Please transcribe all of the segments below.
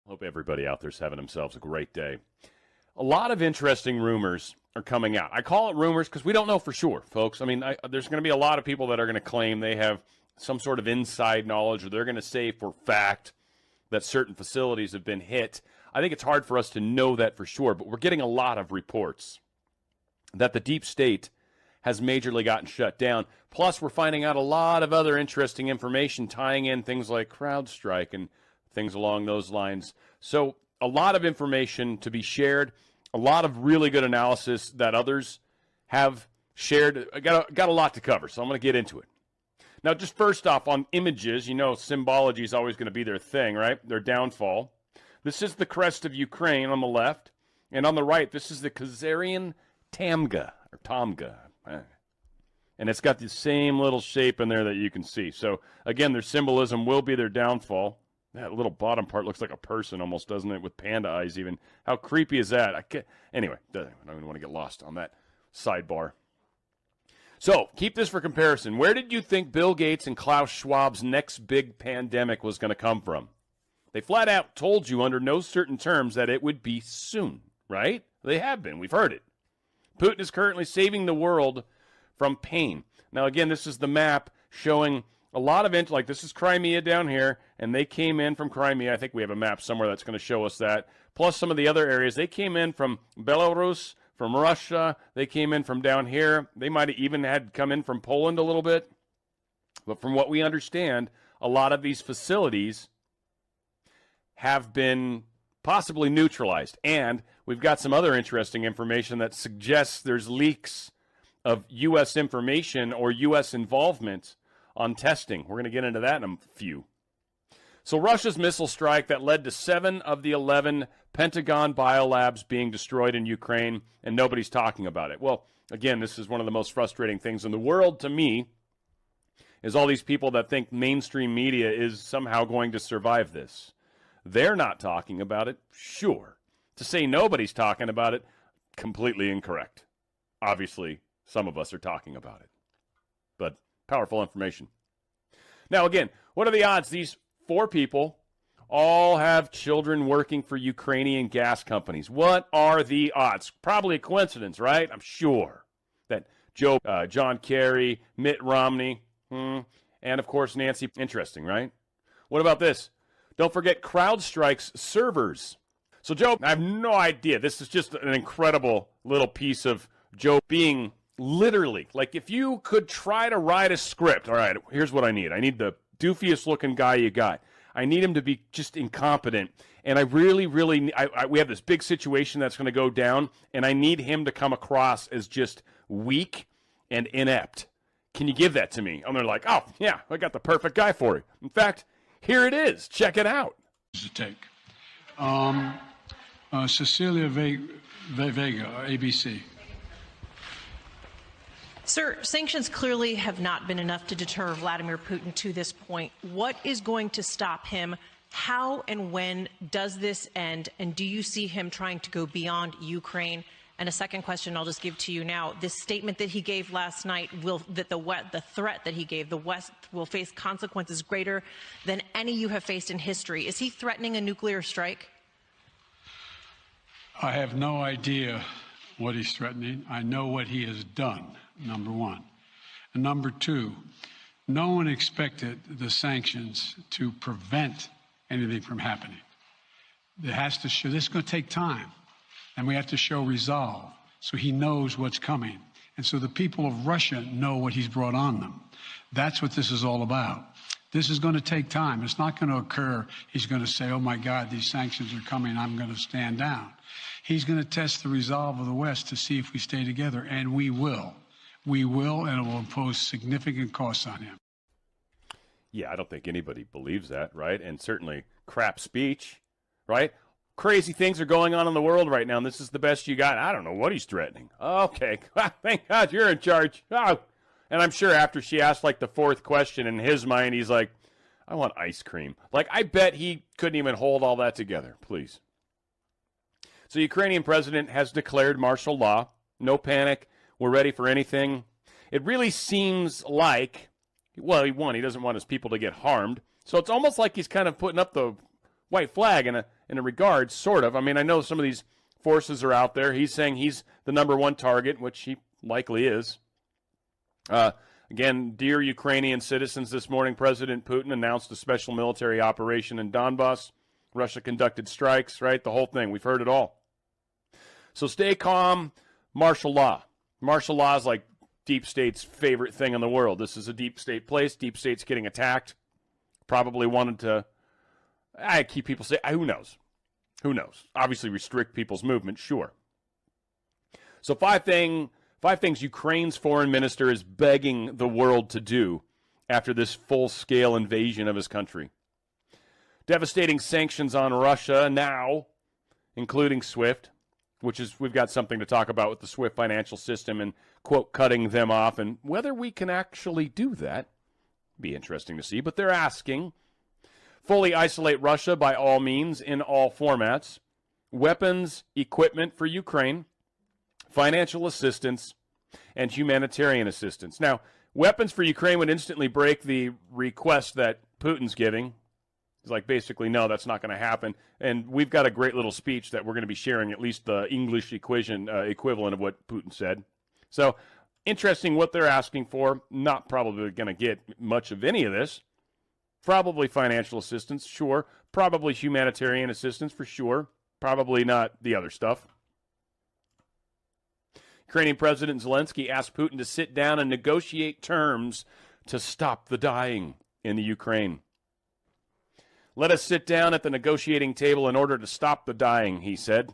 Hope everybody out there's having themselves a great day. A lot of interesting rumors are coming out. I call it rumors because we don't know for sure, folks. I mean, there's going to be a lot of people that are going to claim they have some sort of inside knowledge, or they're going to say for fact that certain facilities have been hit. I think it's hard for us to know that for sure, but we're getting a lot of reports that the deep state has majorly gotten shut down. Plus, we're finding out a lot of other interesting information tying in things like CrowdStrike and things along those lines. So a lot of information to be shared, a lot of really good analysis that others have shared. I got a lot to cover, so I'm going to get into it. Now, just first off, on images, you know symbology is always going to be their thing, right? Their downfall. This is the crest of Ukraine on the left, and on the right, this is the Khazarian Tamga, or Tomga. And it's got the same little shape in there that you can see. So, again, their symbolism will be their downfall. That little bottom part looks like a person almost, doesn't it, with panda eyes even. How creepy is that? Anyway, I don't even want to get lost on that sidebar. So, keep this for comparison. Where did you think Bill Gates and Klaus Schwab's next big pandemic was going to come from? They flat out told you under no certain terms that it would be soon, right? They have been. We've heard it. Putin is currently saving the world from pain. Now, again, this is the map showing a lot of like this is Crimea down here, and they came in from Crimea. I think we have a map somewhere that's going to show us that. Plus some of the other areas. They came in from Belarus, from Russia. They came in from down here. They might have even had come in from Poland a little bit. But from what we understand, a lot of these facilities have been possibly neutralized. And we've got some other interesting information that suggests there's leaks of U.S. information or U.S. involvement on testing. We're going to get into that in a few. So Russia's missile strike that led to 7 of the 11 Pentagon biolabs being destroyed in Ukraine, and nobody's talking about it. Well, again, this is one of the most frustrating things in the world to me, is all these people that think mainstream media is somehow going to survive this. They're not talking about it, sure. To say nobody's talking about it, completely incorrect. Obviously, some of us are talking about it. But powerful information. Now, again, what are the odds these 4 people all have children working for Ukrainian gas companies? What are the odds? Probably a coincidence, right? I'm sure that John Kerry, Mitt Romney, and, of course, Nancy. Interesting, right? What about this? Don't forget CrowdStrike's servers. So, Joe, I have no idea. This is just an incredible little piece of Joe being literally, like if you could try to write a script. All right, here's what I need. I need the doofiest looking guy you got. I need him to be just incompetent. And I really, we have this big situation that's going to go down, and I need him to come across as just weak and inept. Can you give that to me? And they're like, oh, yeah, I got the perfect guy for you. In fact, here it is. Check it out. To take. Cecilia Vega, ABC. Sir, sanctions clearly have not been enough to deter Vladimir Putin to this point. What is going to stop him? How and when does this end? And do you see him trying to go beyond Ukraine? And a second question I'll just give to you now. This statement that he gave last night, the threat that he gave, the West will face consequences greater than any you have faced in history. Is he threatening a nuclear strike? I have no idea what he's threatening. I know what he has done, number one. And number two, no one expected the sanctions to prevent anything from happening. This is going to take time, and we have to show resolve so he knows what's coming. And so the people of Russia know what he's brought on them. That's what this is all about. This is going to take time. It's not going to occur. He's going to say, oh, my God, these sanctions are coming. I'm going to stand down. He's going to test the resolve of the West to see if we stay together, and we will. We will, and it will impose significant costs on him. Yeah, I don't think anybody believes that, right? And certainly crap speech, right? Crazy things are going on in the world right now, and this is the best you got. I don't know what he's threatening. Okay, thank God you're in charge. Oh. And I'm sure after she asked like the 4th question, in his mind, he's like, I want ice cream. Like, I bet he couldn't even hold all that together, please. So Ukrainian president has declared martial law. No panic. We're ready for anything. It really seems like, well, he doesn't want his people to get harmed. So it's almost like he's kind of putting up the white flag in a regard, sort of. I mean, I know some of these forces are out there. He's saying he's the number one target, which he likely is. Again, dear Ukrainian citizens, this morning President Putin announced a special military operation in Donbass. Russia conducted strikes, right? The whole thing. We've heard it all. So stay calm. Martial law. Martial law is like deep state's favorite thing in the world. This is a deep state place. Deep state's getting attacked. Probably wanted to, I keep people say, who knows? Who knows? Obviously restrict people's movement, sure. So five things Ukraine's foreign minister is begging the world to do after this full-scale invasion of his country. Devastating sanctions on Russia now, including SWIFT, which is, we've got something to talk about with the SWIFT financial system and, quote, cutting them off, and whether we can actually do that, be interesting to see, but they're asking. Fully isolate Russia by all means, in all formats. Weapons, equipment for Ukraine, financial assistance, and humanitarian assistance. Now, weapons for Ukraine would instantly break the request that Putin's giving. He's like, basically, no, that's not going to happen. And we've got a great little speech that we're going to be sharing, at least the English equation, equivalent of what Putin said. So, interesting what they're asking for. Not probably going to get much of any of this. Probably financial assistance, sure. Probably humanitarian assistance, for sure. Probably not the other stuff. Ukrainian President Zelensky asked Putin to sit down and negotiate terms to stop the dying in the Ukraine. Let us sit down at the negotiating table in order to stop the dying, he said.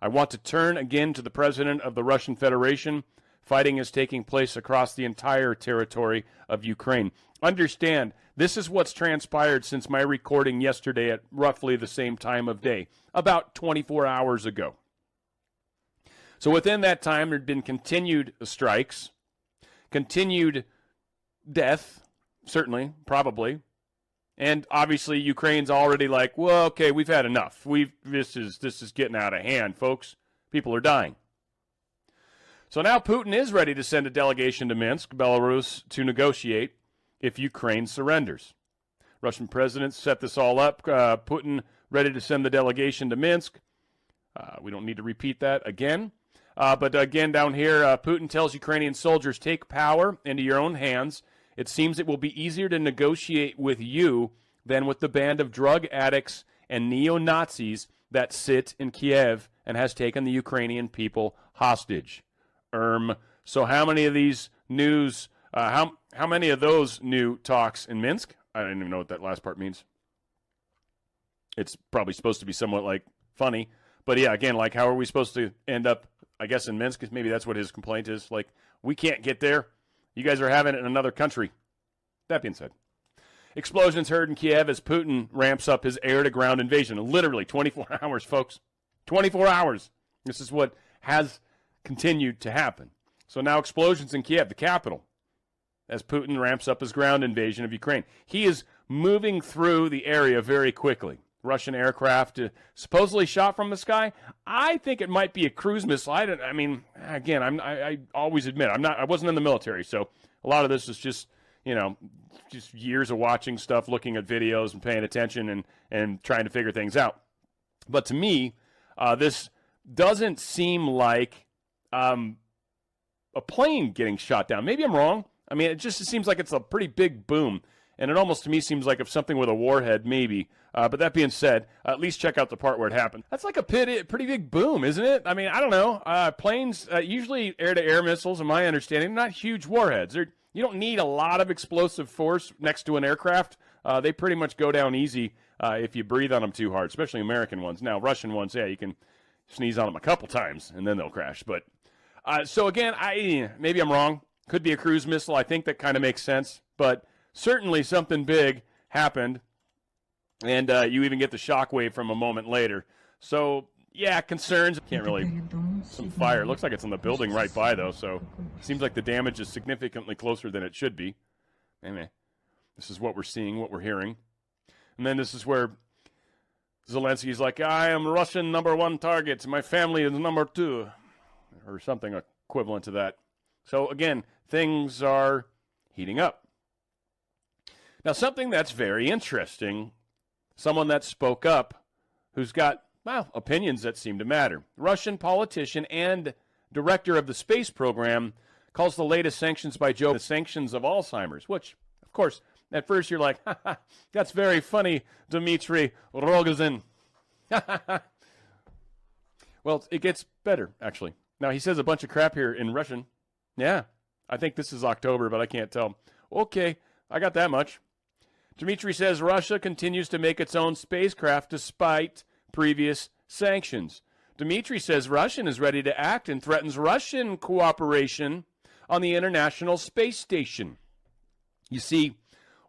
I want to turn again to the president of the Russian Federation. Fighting is taking place across the entire territory of Ukraine. Understand, this is what's transpired since my recording yesterday at roughly the same time of day, about 24 hours ago. So within that time, there had been continued strikes, continued death, certainly, probably. And obviously, Ukraine's already like, well, okay, we've had enough. This is getting out of hand, folks. People are dying. So now Putin is ready to send a delegation to Minsk, Belarus, to negotiate if Ukraine surrenders. Russian president set this all up. Putin ready to send the delegation to Minsk. We don't need to repeat that again. But again, down here, Putin tells Ukrainian soldiers, take power into your own hands. It seems it will be easier to negotiate with you than with the band of drug addicts and neo-Nazis that sit in Kiev and has taken the Ukrainian people hostage. So how many of these news, how many of those new talks in Minsk? I don't even know what that last part means. It's probably supposed to be somewhat like funny. But yeah, again, like how are we supposed to end up, I guess, in Minsk? Maybe that's what his complaint is. Like, we can't get there. You guys are having it in another country. That being said, explosions heard in Kiev as Putin ramps up his air-to-ground invasion. Literally 24 hours, folks. 24 hours. This is what has continued to happen. So now explosions in Kiev, the capital, as Putin ramps up his ground invasion of Ukraine. He is moving through the area very quickly. Russian aircraft supposedly shot from the sky. I think it might be a cruise missile. I mean, again, I always admit I wasn't in the military, so a lot of this is just years of watching stuff, looking at videos and paying attention and trying to figure things out. But to me, this doesn't seem like a plane getting shot down. Maybe I'm wrong. I mean, it seems like it's a pretty big boom. And it almost to me seems like if something with a warhead, maybe. But that being said, at least check out the part where it happened. That's like a pretty big boom, isn't it? I mean, I don't know. Planes, usually air-to-air missiles, in my understanding, not huge warheads. You don't need a lot of explosive force next to an aircraft. They pretty much go down easy if you breathe on them too hard, especially American ones. Now, Russian ones, yeah, you can sneeze on them a couple times, and then they'll crash. But so again, maybe I'm wrong. Could be a cruise missile. I think that kind of makes sense. But certainly something big happened, and you even get the shockwave from a moment later. So, yeah, concerns. Can't really, some fire. It looks like it's on the building right by, though, so it seems like the damage is significantly closer than it should be. Anyway, this is what we're seeing, what we're hearing. And then this is where Zelensky's like, I am Russian #1 target. My family is #2, or something equivalent to that. So, again, things are heating up. Now, something that's very interesting, someone that spoke up who's got, well, opinions that seem to matter. Russian politician and director of the space program calls the latest sanctions by Joe the sanctions of Alzheimer's, which, of course, at first you're like, ha, ha, that's very funny, Dmitry Rogozin. Well, it gets better, actually. Now, he says a bunch of crap here in Russian. Yeah, I think this is October, but I can't tell. Okay, I got that much. Dmitry says Russia continues to make its own spacecraft despite previous sanctions. Dmitry says Russia is ready to act and threatens Russian cooperation on the International Space Station. You see,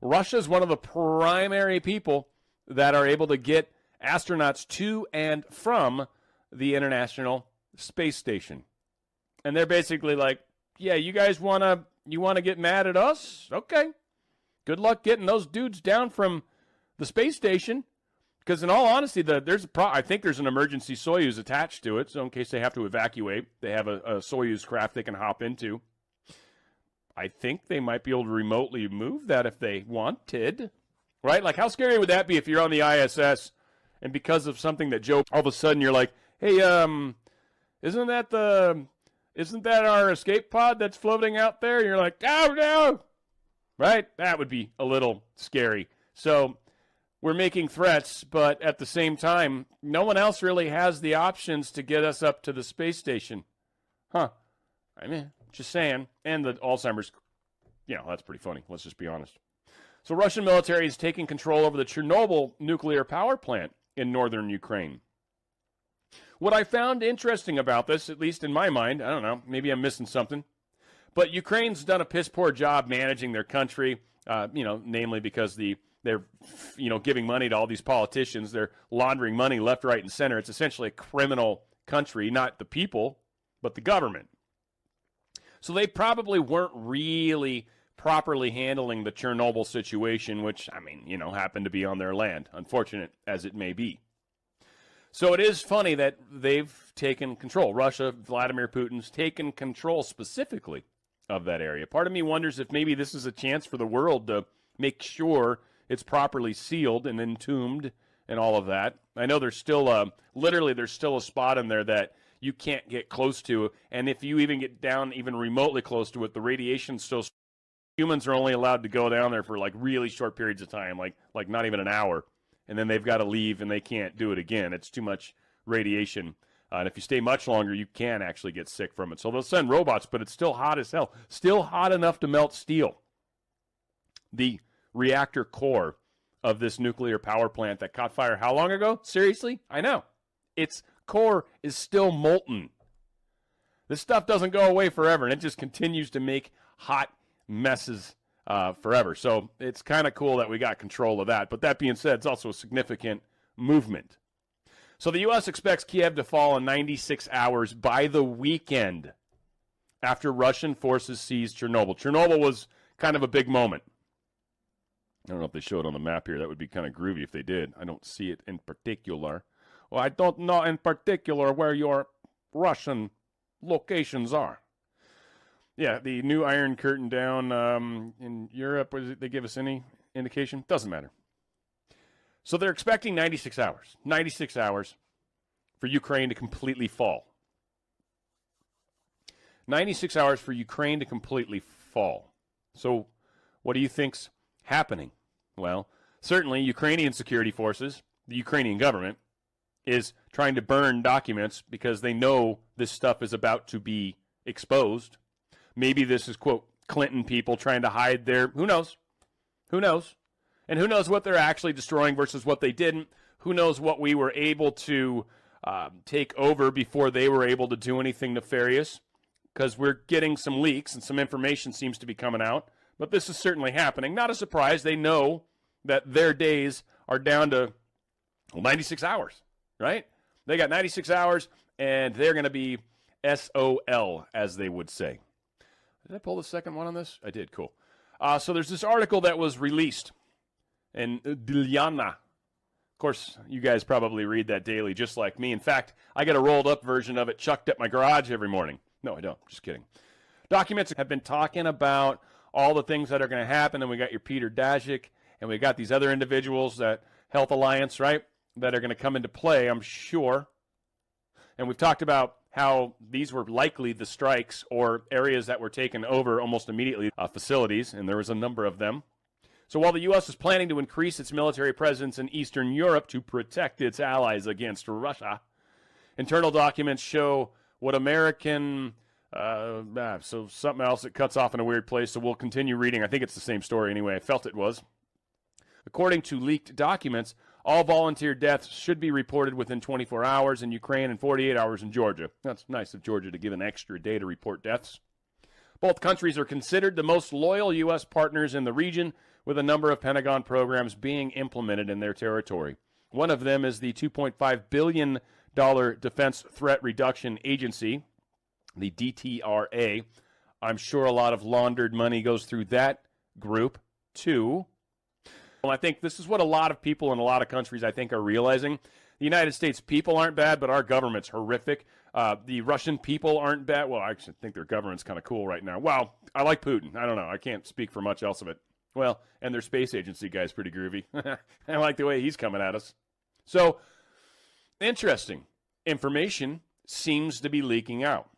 Russia is one of the primary people that are able to get astronauts to and from the International Space Station. And they're basically like, yeah, you guys want to get mad at us? Okay. Good luck getting those dudes down from the space station. Because in all honesty, I think there's an emergency Soyuz attached to it. So in case they have to evacuate, they have a Soyuz craft they can hop into. I think they might be able to remotely move that if they wanted. Right? Like, how scary would that be if you're on the ISS and because of something that Joe, all of a sudden you're like, hey, isn't that our escape pod that's floating out there? You're like, oh, no. Right? That would be a little scary. So we're making threats, but at the same time, no one else really has the options to get us up to the space station. Huh. I mean, just saying. And the Alzheimer's, that's pretty funny. Let's just be honest. So Russian military is taking control over the Chernobyl nuclear power plant in northern Ukraine. What I found interesting about this, at least in my mind, I don't know, maybe I'm missing something, but Ukraine's done a piss-poor job managing their country, namely because they're giving money to all these politicians. They're laundering money left, right, and center. It's essentially a criminal country, not the people, but the government. So they probably weren't really properly handling the Chernobyl situation, which, happened to be on their land, unfortunate as it may be. So it is funny that they've taken control. Russia, Vladimir Putin's taken control specifically of that area. Part of me wonders if maybe this is a chance for the world to make sure it's properly sealed and entombed and all of that. I know there's still there's still a spot in there that you can't get close to, and if you even get down even remotely close to it, the radiation's still. Humans are only allowed to go down there for like really short periods of time, like not even an hour, and then they've got to leave and they can't do it again. It's too much radiation. And if you stay much longer, you can actually get sick from it. So they'll send robots, but it's still hot as hell. Still hot enough to melt steel. The reactor core of this nuclear power plant that caught fire how long ago? Seriously? I know. Its core is still molten. This stuff doesn't go away forever, and it just continues to make hot messes forever. So it's kind of cool that we got control of that. But that being said, it's also a significant movement. So the U.S. expects Kiev to fall in 96 hours by the weekend after Russian forces seized Chernobyl. Chernobyl was kind of a big moment. I don't know if they show it on the map here. That would be kind of groovy if they did. I don't see it in particular. Well, I don't know in particular where your Russian locations are. Yeah, the new Iron Curtain down in Europe. Did they give us any indication? Doesn't matter. So they're expecting 96 hours. 96 hours for Ukraine to completely fall. 96 hours for Ukraine to completely fall. So what do you think's happening? Well, certainly Ukrainian security forces, the Ukrainian government, is trying to burn documents because they know this stuff is about to be exposed. Maybe this is, quote, Clinton people trying to hide their, who knows? Who knows? And who knows what they're actually destroying versus what they didn't? Who knows what we were able to take over before they were able to do anything nefarious? Because we're getting some leaks and some information seems to be coming out. But this is certainly happening. Not a surprise. They know that their days are down to 96 hours, right? They got 96 hours, and they're going to be SOL, as they would say. Did I pull the second one on this? I did. Cool. So there's this article that was released in Dilyana. Of course, you guys probably read that daily, just like me. In fact, I get a rolled-up version of it chucked at my garage every morning. No, I don't. Just kidding. Documents have been talking about all the things that are going to happen, and we got your Peter Daszak, and we got these other individuals, that Health Alliance, right? that are going to come into play, I'm sure. And we've talked about how these were likely the strikes or areas that were taken over almost immediately, facilities, and there was a number of them. So while the U.S. is planning to increase its military presence in Eastern Europe to protect its allies against Russia, internal documents show what American, so something else that cuts off in a weird place, so we'll continue reading. I think it's the same story anyway. I felt it was. According to leaked documents, all volunteer deaths should be reported within 24 hours in Ukraine and 48 hours in Georgia. That's nice of Georgia to give an extra day to report deaths. Both countries are considered the most loyal U.S. partners in the region, with a number of Pentagon programs being implemented in their territory. One of them is the $2.5 billion Defense Threat Reduction Agency, the DTRA. I'm sure a lot of laundered money goes through that group, too. Well, I think this is what a lot of people in a lot of countries, I think, are realizing. The United States people aren't bad, but our government's horrific. The Russian people aren't bad. Well, I actually think their government's kind of cool right now. Well, I like Putin. I don't know. I can't speak for much else of it. Well, and their space agency guy's pretty groovy. I like the way he's coming at us. So, interesting. Information seems to be leaking out.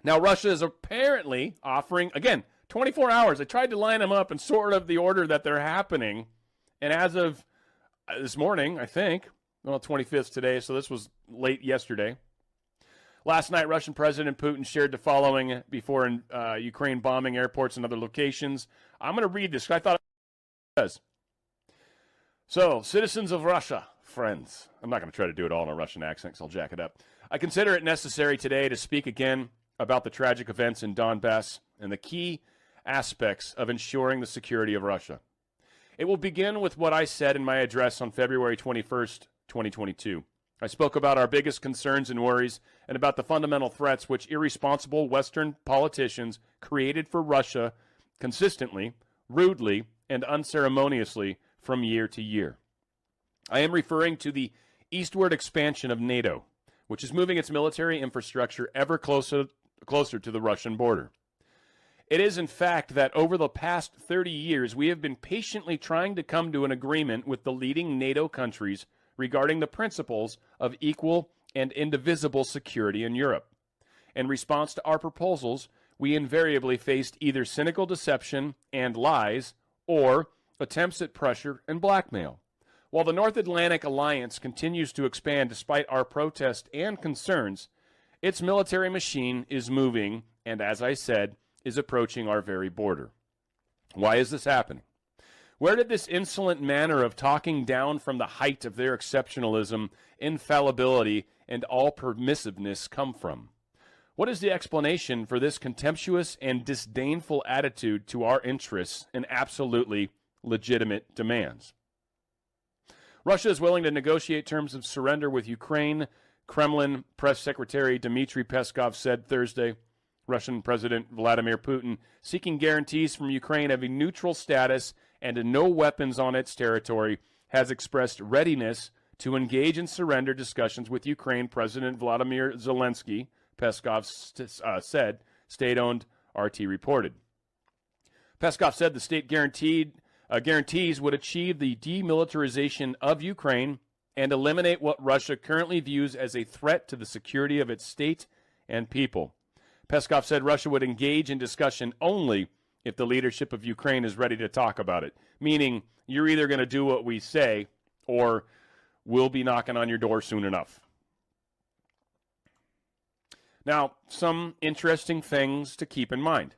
Now, Russia is apparently offering, again, 24 hours. I tried to line them up in sort of the order that they're happening. And as of this morning, I think, well, 25th today, so this was late yesterday. Last night, Russian President Putin shared the following before Ukraine bombing airports and other locations. I'm going to read this because I thought it was. So, citizens of Russia, friends. I'm not going to try to do it all in a Russian accent because I'll jack it up. I consider it necessary today to speak again about the tragic events in Donbass and the key aspects of ensuring the security of Russia. It will begin with what I said in my address on February 21st, 2022. I spoke about our biggest concerns and worries and about the fundamental threats which irresponsible Western politicians created for Russia consistently, rudely, and unceremoniously from year to year. I am referring to the eastward expansion of NATO, which is moving its military infrastructure ever closer to the Russian border. It is, in fact, that over the past 30 years, we have been patiently trying to come to an agreement with the leading NATO countries regarding the principles of equal and indivisible security in Europe. In response to our proposals, we invariably faced either cynical deception and lies or attempts at pressure and blackmail. While the North Atlantic Alliance continues to expand despite our protest and concerns, its military machine is moving and, as I said, is approaching our very border. Why is this happening? Where did this insolent manner of talking down from the height of their exceptionalism, infallibility, and all permissiveness come from? What is the explanation for this contemptuous and disdainful attitude to our interests and absolutely legitimate demands? Russia is willing to negotiate terms of surrender with Ukraine, Kremlin Press Secretary Dmitry Peskov said Thursday. Russian President Vladimir Putin seeking guarantees from Ukraine of a neutral status and no weapons on its territory, has expressed readiness to engage in surrender discussions with Ukraine President Vladimir Zelensky, Peskov said, state-owned RT reported. Peskov said the state guarantees would achieve the demilitarization of Ukraine and eliminate what Russia currently views as a threat to the security of its state and people. Peskov said Russia would engage in discussion only if the leadership of Ukraine is ready to talk about it, meaning you're either going to do what we say or we'll be knocking on your door soon enough. Now, some interesting things to keep in mind.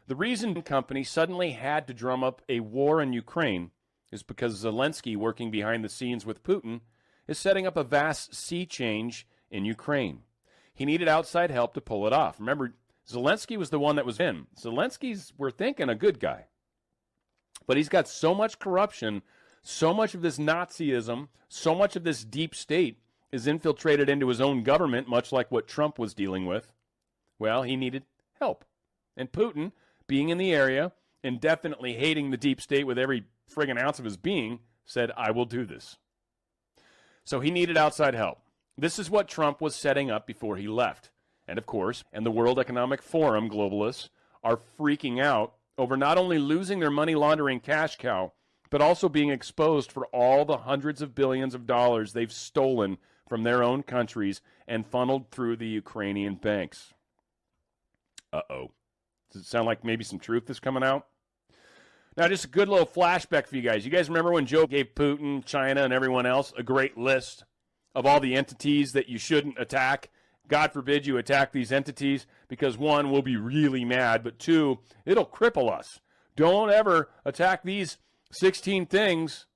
The reason the company suddenly had to drum up a war in Ukraine is because Zelensky, working behind the scenes with Putin, is setting up a vast sea change in Ukraine. He needed outside help to pull it off. Remember, Zelensky was the one that was in. Zelensky's, we're thinking, a good guy. But he's got so much corruption, so much of this Nazism, so much of this deep state is infiltrated into his own government, much like what Trump was dealing with. Well, he needed help. And Putin, being in the area and definitely hating the deep state with every friggin' ounce of his being, said, I will do this. So he needed outside help. This is what Trump was setting up before he left. And of course, and the World Economic Forum globalists are freaking out over not only losing their money laundering cash cow, but also being exposed for all the hundreds of billions of dollars they've stolen from their own countries and funneled through the Ukrainian banks. Uh-oh. Does it sound like maybe some truth is coming out? Now, just a good little flashback for you guys. You guys remember when Joe gave Putin, China, and everyone else a great list of all the entities that you shouldn't attack? God forbid you attack these entities because, one, we'll be really mad, but two, it'll cripple us. Don't ever attack these 16 things.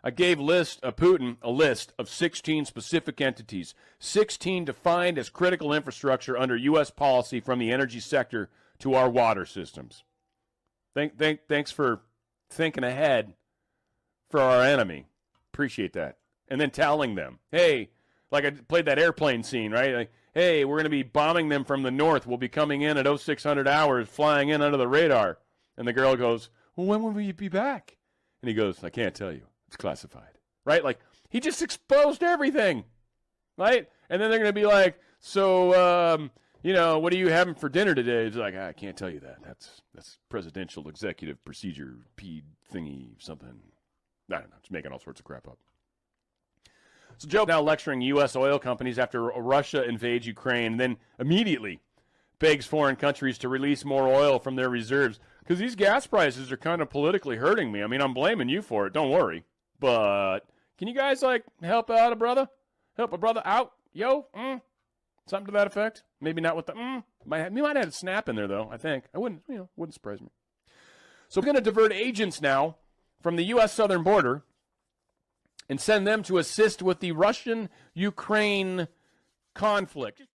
I gave Putin a list of 16 specific entities, 16 defined as critical infrastructure under U.S. policy from the energy sector to our water systems. Thanks for thinking ahead for our enemy. Appreciate that. And then telling them, hey, like I played that airplane scene, right? Like, hey, we're going to be bombing them from the north. We'll be coming in at 0600 hours, flying in under the radar. And the girl goes, well, when will you be back? And he goes, I can't tell you. It's classified. Right? Like, he just exposed everything. Right? And then they're going to be like, so, what are you having for dinner today? It's like, I can't tell you that. That's presidential executive procedure, P thingy, something. I don't know. Just making all sorts of crap up. So Joe now lecturing U.S. oil companies after Russia invades Ukraine and then immediately begs foreign countries to release more oil from their reserves because these gas prices are kind of politically hurting me. I mean, I'm blaming you for it. Don't worry. But can you guys, help out a brother? Help a brother out? Yo? Something to that effect? Maybe not with the We might have a snap in there, though, I think. I wouldn't surprise me. So we're going to divert agents now from the U.S. southern border and send them to assist with the Russian-Ukraine conflict.